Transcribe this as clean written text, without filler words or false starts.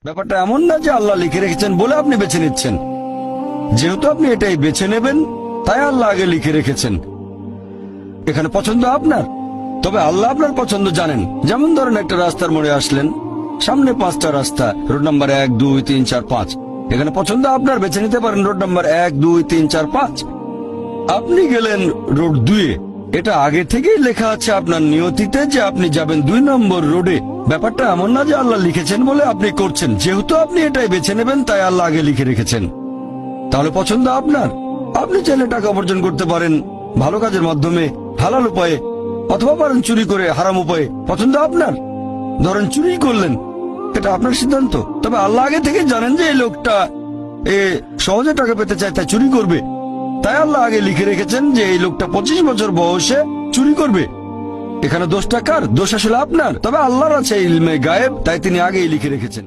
ব্যাপারটা এমন না যে আল্লাহ লিখে রেখেছেন বলে আপনি বেছে নিচ্ছেন। যেহেতু আপনি এটাই বেছে নেবেন, তাই আল্লাহ আগে লিখে রেখেছেন। এখানে পছন্দ আপনার, তবে আল্লাহ আপনার পছন্দ জানেন। যেমন ধরেন একটা রাস্তার মোড়ে আসলেন, সামনে 5টা রাস্তা, রোড নাম্বার 1, 2, 3, 4, 5। এখানে পছন্দ আপনার, বেছে নিতে পারেন রোড নাম্বার 1, 2, 3, 4, 5। আপনি গেলেন রোড 2-এ। এটা আগে থেকেই লেখা আছে আপনার নিয়তিতে যে আপনি যাবেন 2 নম্বর রোডে। ব্যাপারটা এমন না যে আল্লাহ লিখেছেন বলে আপনি করছেন। যেহেতু আপনি এটাই বেছে নেবেন, তাই আল্লাহ আগে লিখে রেখেছেন। তাহলে পছন্দ আপনার। আপনি চাইলে টাকা উপার্জন করতে পারেন ভালো কাজের মাধ্যমে, হালাল উপায়ে, অথবা পারেন চুরি করে হারাম উপায়ে। পছন্দ আপনার। ধরেন চুরি করলেন, এটা আপনার সিদ্ধান্ত। তবে আল্লাহ আগে থেকে জানেন যে এই লোকটা সহজে টাকা পেতে চায়, তাই চুরি করবে। তাই আল্লাহ আগে লিখে রেখেছেন যে এই লোকটা 25 বছর বয়সে চুরি করবে। এখানে দোষটা কার? দোষ আসলে আপনার। তবে আল্লাহর আছে ইলমে গায়েব, তাই তিনি আগেই লিখে রেখেছেন।